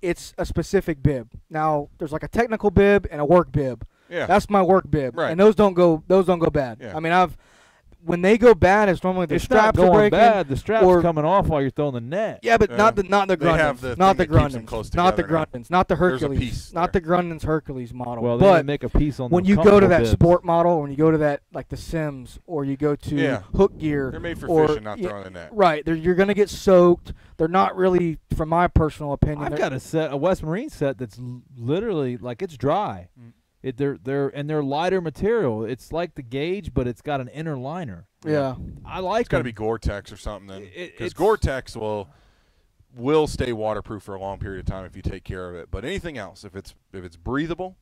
it's a specific bib. Now, there's like a technical bib and a work bib. Yeah. That's my work bib. Right. And those don't go bad. Yeah. I mean, when they go bad, it's normally the straps not going are breaking. Bad. The straps coming off while you're throwing the net. Yeah, but not the Grundens. Not the Grundens. Not the Grundens. Not the Hercules. Not the Grundens Hercules model. Well, they make a piece on when you go to that sport model, when you go to that like the Sims, or you go to hook gear, they're made for fishing, not throwing the net. Right. You're gonna get soaked. They're not really, from my personal opinion. I've got a West Marine set that's literally like it's dry. They're lighter material. It's like the Gauge, but it's got an inner liner. Yeah, I like. It's got to be Gore-Tex or something then, because Gore-Tex will stay waterproof for a long period of time if you take care of it. But anything else, if it's breathable,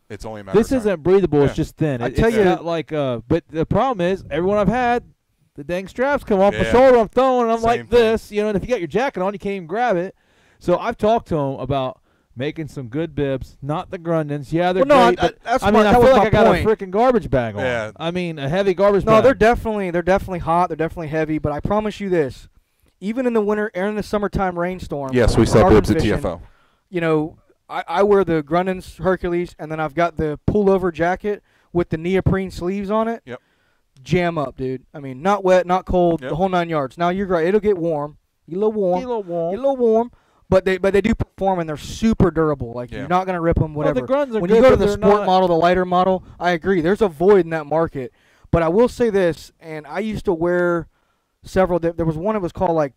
it's only a matter of time. This isn't breathable. It's just thin. I tell you, like. But the problem is, everyone I've had, the dang straps come off my shoulder. I'm throwing, and I'm like this, and if you got your jacket on, you can't even grab it. So I've talked to them about making some good bibs, not the Grundens. Yeah, they're great, but I feel like I got a freaking garbage bag on. Yeah. I mean, a heavy garbage bag. No, they're definitely hot. They're definitely heavy. But I promise you this: even in the winter and in the summertime rainstorm. Yes, we sell bibs at TFO. I wear the Grundens Hercules, and then I've got the pullover jacket with the neoprene sleeves on it. Yep. Jam up, dude. I mean, not wet, not cold, the whole 9 yards. Now you're right; it'll get warm. Get a little warm. But they do perform, and they're super durable. Like you're not gonna rip them, whatever. Well, the Grundens are when good, you go to the not sport model, the lighter model, I agree. There's a void in that market. But I will say this, and I used to wear several. There was one that was called like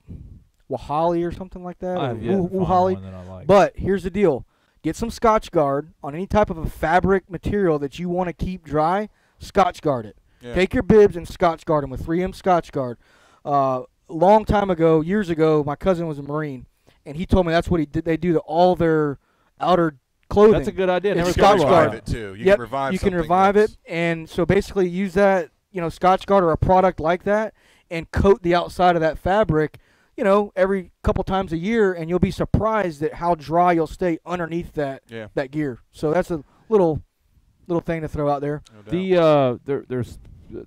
Wahali or something like that. Wahali. But here's the deal: get some Scotch Guard on any type of a fabric material that you want to keep dry. Scotch Guard it. Yeah. Take your bibs and Scotch Guard them with 3M Scotch Guard. Long time ago, years ago, my cousin was a Marine. And he told me that's what he did. They do to all their outer clothing. That's a good idea. You can revive it too. You can revive it, and so basically use that, Scotch Guard or a product like that, and coat the outside of that fabric, every couple times a year, and you'll be surprised at how dry you'll stay underneath that gear. So that's a little thing to throw out there. No doubt.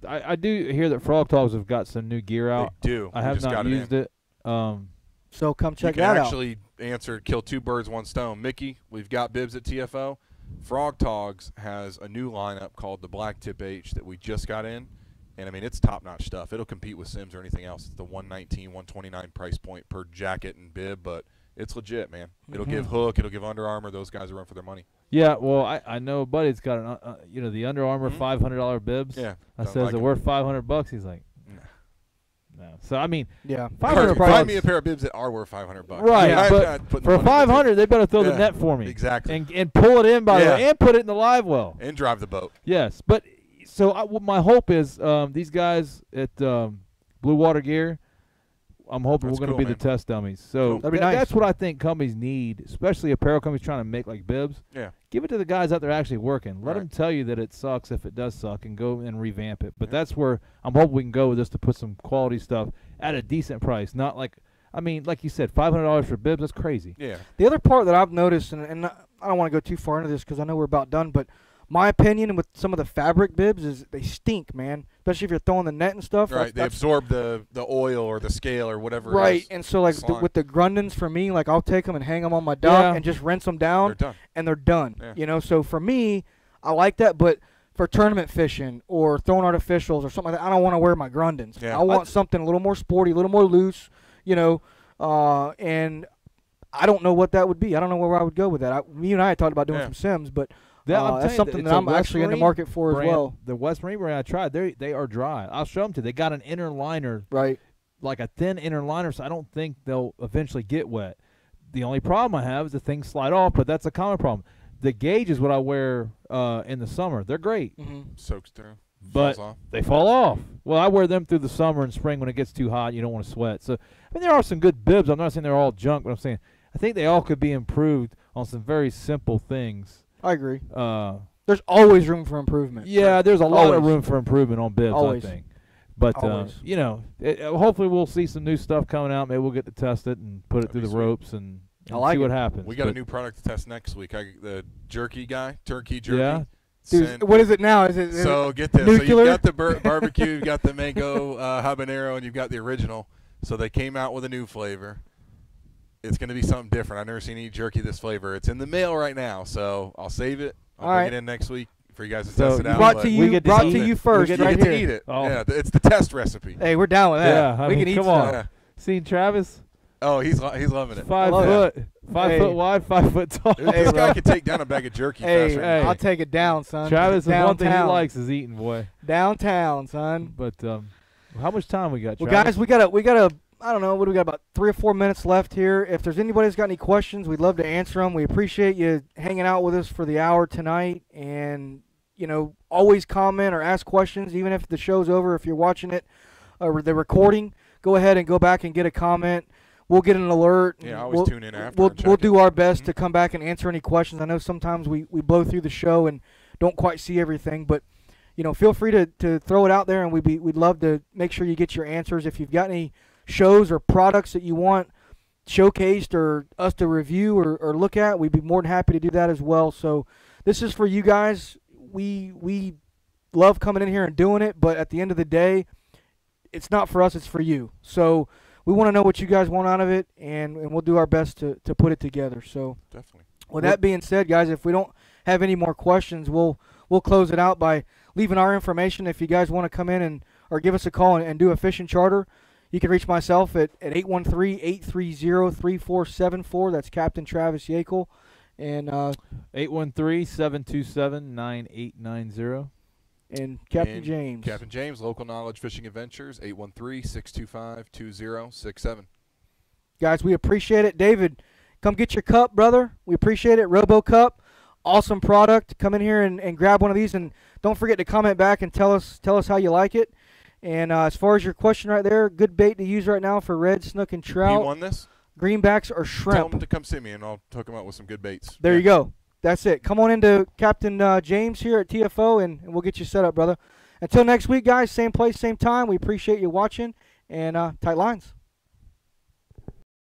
I do hear that Frog Talks have got some new gear out. They do. I have not used it. So come check that out. You can actually kill two birds, one stone. Mickey, we've got bibs at TFO. Frog Togs has a new lineup called the Black Tip H that we just got in. And, I mean, it's top-notch stuff. It'll compete with Sims or anything else. It's the $119, $129 price point per jacket and bib, but it's legit, man. It'll give Hook. It'll give Under Armour. Those guys will run for their money. Yeah, well, I know a buddy's got the Under Armour $500 bibs. Yeah. I said, is it worth $500? He's like, no. So I mean, $500. Find me a pair of bibs that are worth $500. Right, but for $500, they better throw the net for me. Exactly. And pull it in by the way, and put it in the live well. And drive the boat. Yes, but so my hope is these guys at Blue Water Gear. I'm hoping we're going to be the test dummies. So that'd be nice. That's what I think companies need, especially apparel companies trying to make like bibs. Yeah. Give it to the guys out there actually working. Let them tell you that it sucks if it does suck, and go and revamp it. But that's where I'm hoping we can go with this, to put some quality stuff at a decent price. Not like, I mean, like you said, $500 for bibs, that's crazy. Yeah. The other part that I've noticed, and I don't want to go too far into this because I know we're about done, but my opinion with some of the fabric bibs is they stink, man. Especially if you're throwing the net and stuff. Right, they absorb the oil or the scale or whatever. Right, and so like with the Grundens, for me, like I'll take them and hang them on my dock and just rinse them down. They're done. And they're done. Yeah. So for me, I like that, but for tournament fishing or throwing artificials or something like that, I don't want to wear my Grundens. Yeah. I want something a little more sporty, a little more loose, and I don't know what that would be. I don't know where I would go with that. You and I talked about doing some Sims, but that's something that I'm actually in the market for as well. The West Marine brand I tried, they are dry. I'll show them to you. They got an inner liner, right? Like a thin inner liner, so I don't think they'll eventually get wet. The only problem I have is the things slide off, but that's a common problem. The Gauge is what I wear in the summer. They're great. Soaks through. but they fall off. Well, I wear them through the summer and spring when it gets too hot. You don't want to sweat. So, I mean, there are some good bibs. I'm not saying they're all junk, but I'm saying I think they all could be improved on some very simple things. I agree. There's always room for improvement. Yeah, there's a lot of room for improvement on bibs, always. I think. But, you know, hopefully we'll see some new stuff coming out. Maybe we'll get to test it and put it through the ropes and see what happens. We got a new product to test next week. The jerky guy, turkey jerky. Yeah. Dude, what is it now? Is it get this. nuclear? So you've got the barbecue, you've got the mango habanero, and you've got the original. So they came out with a new flavor. It's going to be something different. I've never seen any jerky this flavor. It's in the mail right now, so I'll save it. I'll bring it in next week for you guys to test it out. Brought to you first. You get to eat it. Oh. Yeah, it's the test recipe. Hey, we're down with that. Yeah, we can eat come stuff. on. Yeah. See Travis? Oh, he's loving it. 5 foot. 5 foot wide, 5 foot tall. This guy could take down a bag of jerky fast. Hey, I'll take it down, son. Travis, downtown. one thing he likes is eating, boy. Downtown, son. But how much time we got, Well, Travis? guys, we got a I don't know, what do we got, about 3 or 4 minutes left here. If there's anybody that's got any questions, we'd love to answer them. We appreciate you hanging out with us for the hour tonight. And, you know, always comment or ask questions, even if the show's over. If you're watching it or the recording, go ahead and go back and get a comment. We'll get an alert. Yeah, I always tune in after. We'll do our best to come back and answer any questions. I know sometimes we blow through the show and don't quite see everything, but you know, feel free to throw it out there, and we'd love to make sure you get your answers. If you've got any shows or products that you want showcased or us to review or look at, we'd be more than happy to do that as well. So this is for you guys. We love coming in here and doing it, but at the end of the day, it's not for us, it's for you. So we want to know what you guys want out of it, and we'll do our best to put it together. So definitely. With that being said, guys, if we don't have any more questions, we'll close it out by leaving our information. If you guys want to come in or give us a call and do a fishing charter, you can reach myself at 813-830-3474. That's Captain Travis Yaeckel. And 813-727-9890. And Captain James. Captain James, Local Knowledge Fishing Adventures, 813-625-2067. Guys, we appreciate it. David, come get your cup, brother. We appreciate it. Robo Cup, awesome product. Come in here and grab one of these, and don't forget to comment back and tell us how you like it. And as far as your question right there, good bait to use right now for red, snook, and trout. You won this? Greenbacks or shrimp. Tell them to come see me, and I'll hook them up with some good baits. There you go. That's it. Come on into Captain James here at TFO, and we'll get you set up, brother. Until next week, guys, same place, same time. We appreciate you watching, and tight lines.